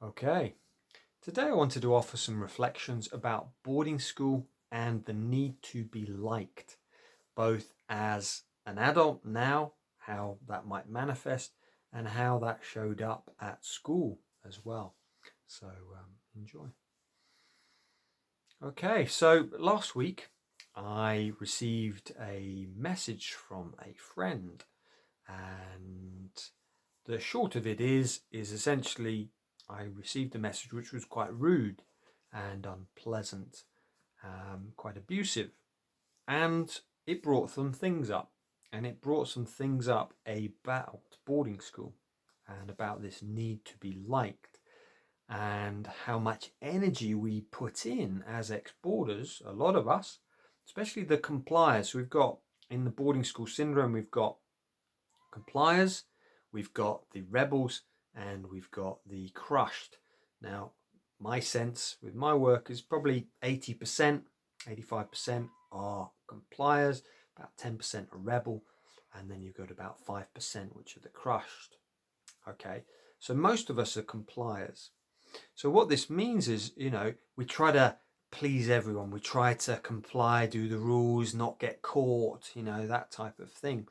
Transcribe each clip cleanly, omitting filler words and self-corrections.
Okay, today I wanted to offer some reflections about boarding school and the need to be liked, both as an adult now, how that might manifest, and how that showed up at school as well. So enjoy. Okay, so last week I received a message from a friend, and the short of it is essentially I received a message which was quite rude and unpleasant, quite abusive, and it brought some things up. And it brought some things up about boarding school and about this need to be liked and how much energy we put in as ex-boarders, a lot of us, especially the compliers. We've got in the boarding school syndrome, we've got compliers, we've got the rebels, and we've got the crushed. Now, my sense with my work is probably 80%, 85% are compliers, about 10% are rebel, and then you've got about 5% which are the crushed. Okay, so most of us are compliers. So what this means is, we try to please everyone. We try to comply, do the rules, not get caught, that type of thing.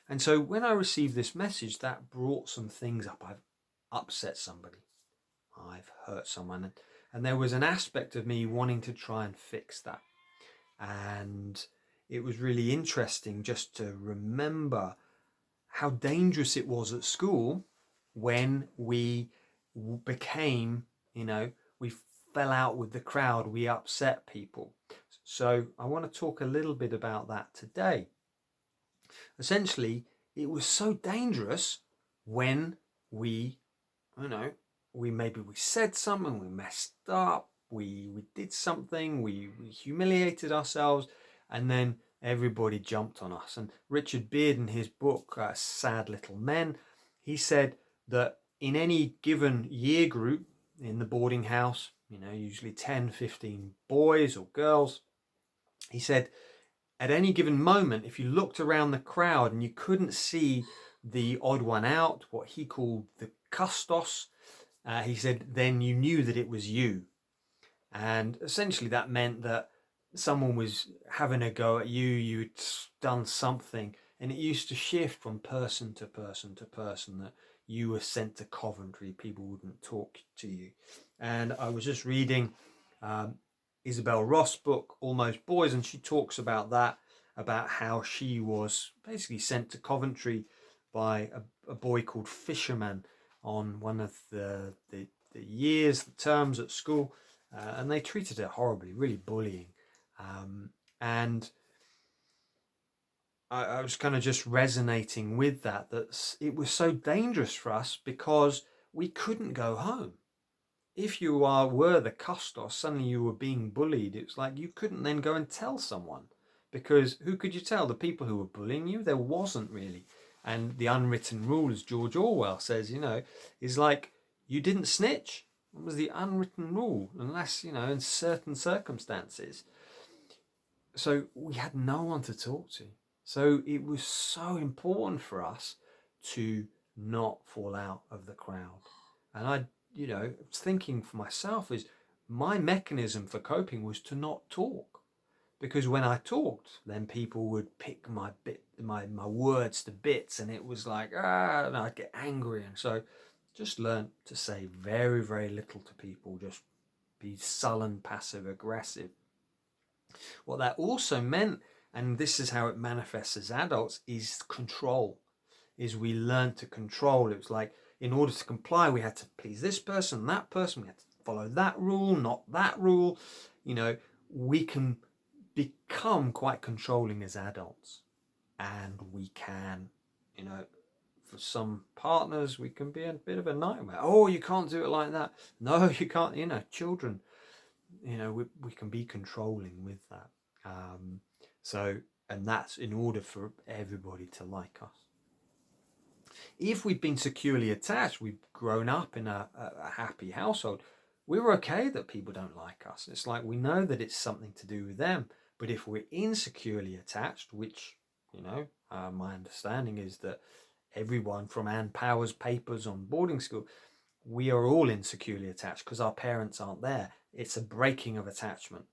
And so when I received this message, that brought some things up. I've upset somebody. I've hurt someone. And there was an aspect of me wanting to try and fix that. And it was really interesting just to remember how dangerous it was at school when we became, we fell out with the crowd, we upset people. So I want to talk a little bit about that today. Essentially, it was so dangerous when we, maybe we said something, we messed up, we did something, we humiliated ourselves, and then everybody jumped on us. And Richard Beard, in his book, Sad Little Men, he said that in any given year group in the boarding house, usually 10, 15 boys or girls, he said, at any given moment, if you looked around the crowd and you couldn't see the odd one out, what he called the custos, he said, then you knew that it was you. And essentially that meant that someone was having a go at you, you'd done something, and it used to shift from person to person to person, that you were sent to Coventry, people wouldn't talk to you. And I was just reading Isabel Ross' book, Almost Boys, and she talks about that, about how she was basically sent to Coventry by a boy called Fisherman on one of the terms at school, and they treated her horribly, really bullying. And I was kind of just resonating with that it was so dangerous for us because we couldn't go home. If you were the custos, suddenly you were being bullied. It was like you couldn't then go and tell someone, because who could you tell? The people who were bullying you? There wasn't really. And the unwritten rule, as George Orwell says, is like you didn't snitch. It was the unwritten rule, unless, in certain circumstances. So we had no one to talk to. So it was so important for us to not fall out of the crowd. And I, thinking for myself, is my mechanism for coping was to not talk. Because when I talked, then people would pick my words to bits, and it was like, and I'd get angry. And so just learned to say very, very little to people, just be sullen, passive aggressive. What that also meant, and this is how it manifests as adults, is control. Is we learn to control. It was like, in order to comply, we had to please this person, that person. We had to follow that rule, not that rule. We can become quite controlling as adults, and we can, for some partners, we can be a bit of a nightmare. Oh, you can't do it like that. No, you can't. Children, we can be controlling with that. And that's in order for everybody to like us. If we've been securely attached, we've grown up in a happy household, we're okay that people don't like us. It's like we know that it's something to do with them. But if we're insecurely attached, which, my understanding is that everyone from Ann Power's papers on boarding school, we are all insecurely attached because our parents aren't there. It's a breaking of attachment,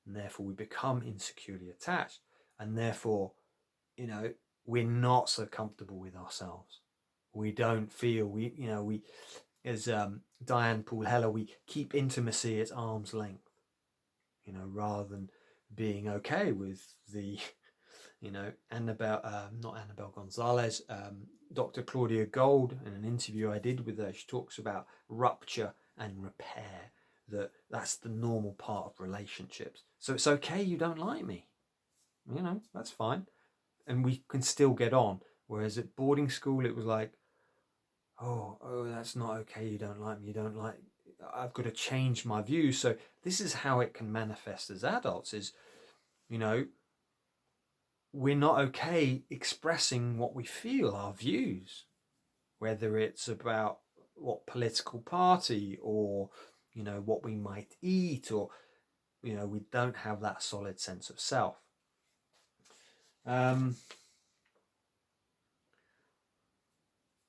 and therefore we become insecurely attached, and therefore, we're not so comfortable with ourselves. We don't feel we as Diane Paul Heller, we keep intimacy at arm's length, rather than being okay with the Annabelle, not Annabelle Gonzalez, Dr. Claudia Gold, in an interview I did with her, she talks about rupture and repair, that's the normal part of relationships. So it's okay you don't like me, that's fine, and we can still get on. Whereas at boarding school it was like, oh, that's not okay, you don't like me, I've got to change my views. So this is how it can manifest as adults, is we're not okay expressing what we feel, our views, whether it's about what political party or what we might eat, or we don't have that solid sense of self. And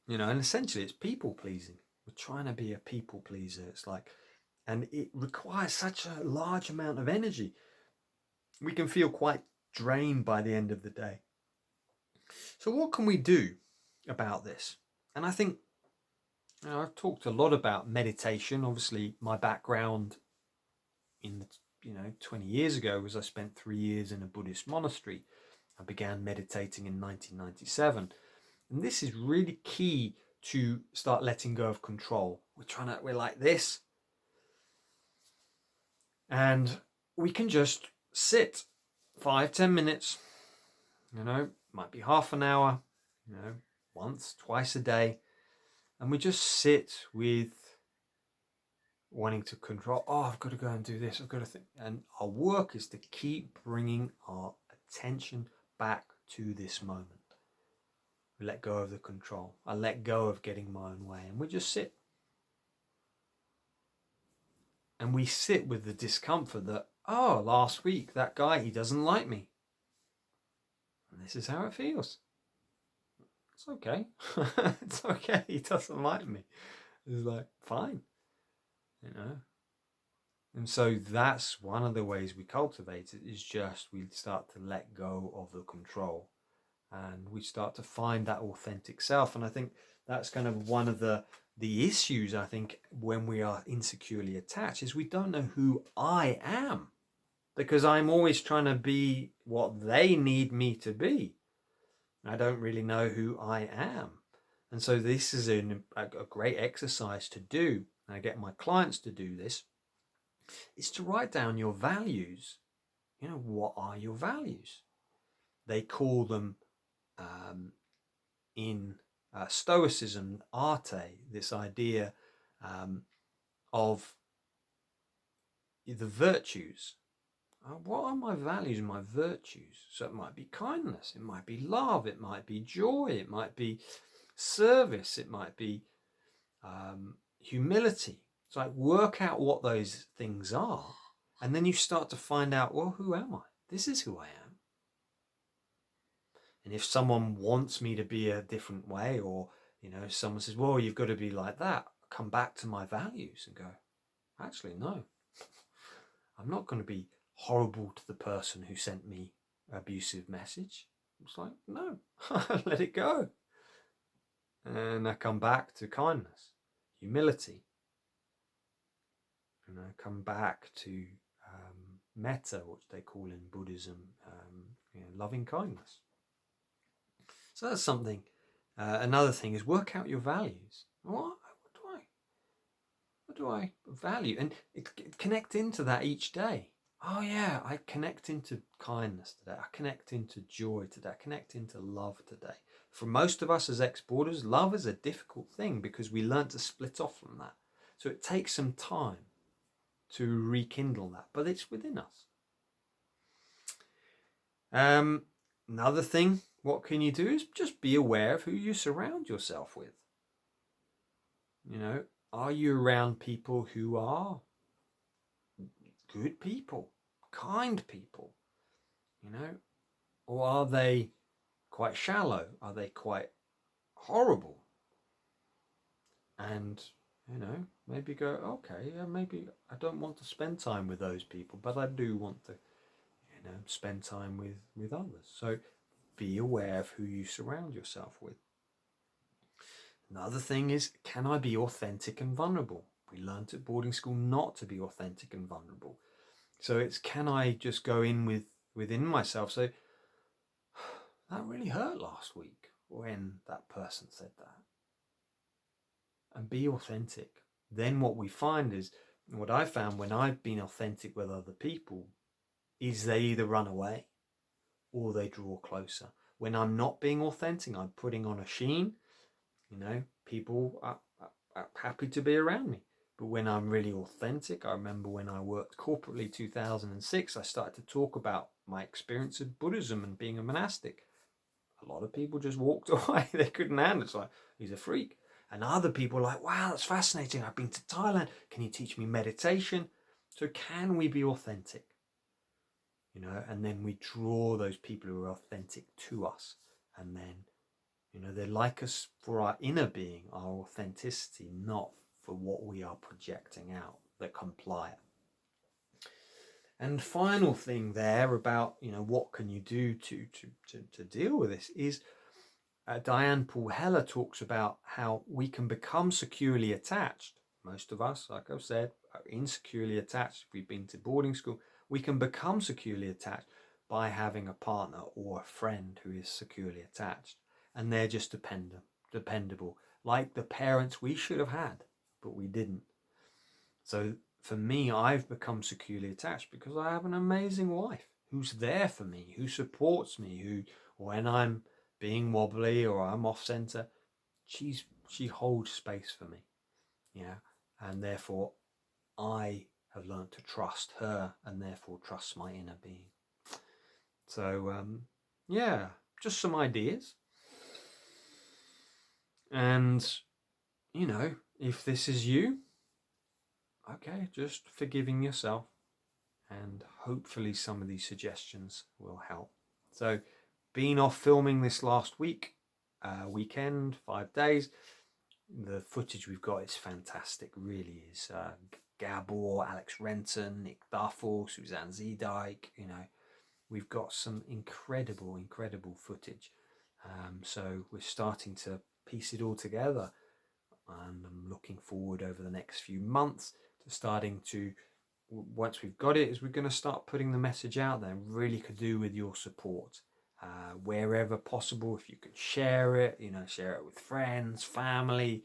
essentially it's people pleasing. We're trying to be a people pleaser. It's like, and it requires such a large amount of energy. We can feel quite drained by the end of the day. So what can we do about this? And I think I've talked a lot about meditation. Obviously, my background in 20 years ago was I spent 3 years in a Buddhist monastery. I began meditating in 1997, and this is really key to start letting go of control. We're like this, and we can just sit 5-10 minutes. Might be half an hour. Once, twice a day. And we just sit with wanting to control. Oh, I've got to go and do this. I've got to think. And our work is to keep bringing our attention back to this moment. We let go of the control. I let go of getting my own way. And we just sit. And we sit with the discomfort that, oh, last week, that guy, he doesn't like me. And this is how it feels. It's okay. It's okay. He doesn't like me. It's like, fine. And so that's one of the ways we cultivate it, is just we start to let go of the control, and we start to find that authentic self. And I think that's kind of one of the issues, I think, when we are insecurely attached, is we don't know who I am, because I'm always trying to be what they need me to be. I don't really know who I am. And so this is a great exercise to do, and I get my clients to do this, is to write down your values. What are your values? They call them in Stoicism, arte, this idea of the virtues. What are my values and my virtues? So it might be kindness, it might be love, it might be joy, it might be service, it might be humility. It's like, work out what those things are, and then you start to find out, well, who am I? This is who I am. And if someone wants me to be a different way, or someone says, well, you've got to be like that, come back to my values and go, actually, no. I'm not going to be horrible to the person who sent me an abusive message. It's like, no, let it go. And I come back to kindness, humility. Come back to metta, which they call in Buddhism, loving kindness. So that's something. Another thing is, work out your values. What do I value? And connect into that each day. Oh yeah, I connect into kindness today. I connect into joy today. I connect into love today. For most of us as ex-boarders, love is a difficult thing because we learn to split off from that. So it takes some time to rekindle that, but it's within us. Another thing, what can you do, is just be aware of who you surround yourself with. Are you around people who are good people, kind people, or are they quite shallow? Are they quite horrible? And maybe go, okay, yeah, maybe I don't want to spend time with those people, but I do want to, spend time with others. So be aware of who you surround yourself with. Another thing is, can I be authentic and vulnerable? We learned at boarding school not to be authentic and vulnerable. So it's, can I just go in within myself, say, that really hurt last week when that person said that, and be authentic. Then what we find is, what I found when I've been authentic with other people, is they either run away or they draw closer. When I'm not being authentic, I'm putting on a sheen, people are happy to be around me. But when I'm really authentic, I remember when I worked corporately 2006, I started to talk about my experience of Buddhism and being a monastic. A lot of people just walked away. They couldn't handle it. It's like, he's a freak. And other people are like, wow, that's fascinating. I've been to Thailand. Can you teach me meditation? So can we be authentic? And then we draw those people who are authentic to us. And then, they like us for our inner being, our authenticity, not for what we are projecting out, the complier. And final thing there about, what can you do to deal with this is, Diane Paul Heller talks about how we can become securely attached. Most of us, like I've said, are insecurely attached. If we've been to boarding school, we can become securely attached by having a partner or a friend who is securely attached. And they're just dependable, like the parents we should have had, but we didn't. So for me, I've become securely attached because I have an amazing wife who's there for me, who supports me, who, when I'm being wobbly or I'm off center, she holds space for me, and therefore I have learned to trust her and therefore trust my inner being. So just some ideas. And if this is you, okay, just forgiving yourself, and hopefully some of these suggestions will help. So been off filming this last weekend, 5 days. The footage we've got is fantastic, really is. Gabor, Alex Renton, Nick Duffel, Suzanne Zedike, we've got some incredible footage. So we're starting to piece it all together, and I'm looking forward over the next few months to starting to, once we've got it, is we're going to start putting the message out there, and really could do with your support. Wherever possible, if you could share it, share it with friends, family,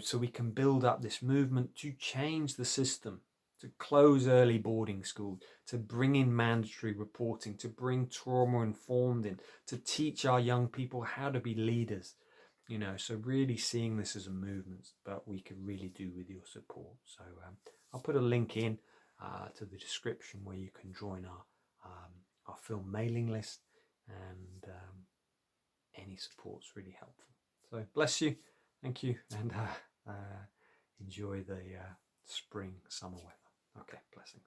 so we can build up this movement to change the system, to close early boarding school, to bring in mandatory reporting, to bring trauma-informed in, to teach our young people how to be leaders, so really seeing this as a movement, but we could really do with your support. So I'll put a link in to the description where you can join our film mailing list, and any support's really helpful. So bless you, thank you, and enjoy the spring, summer weather. Okay, blessings.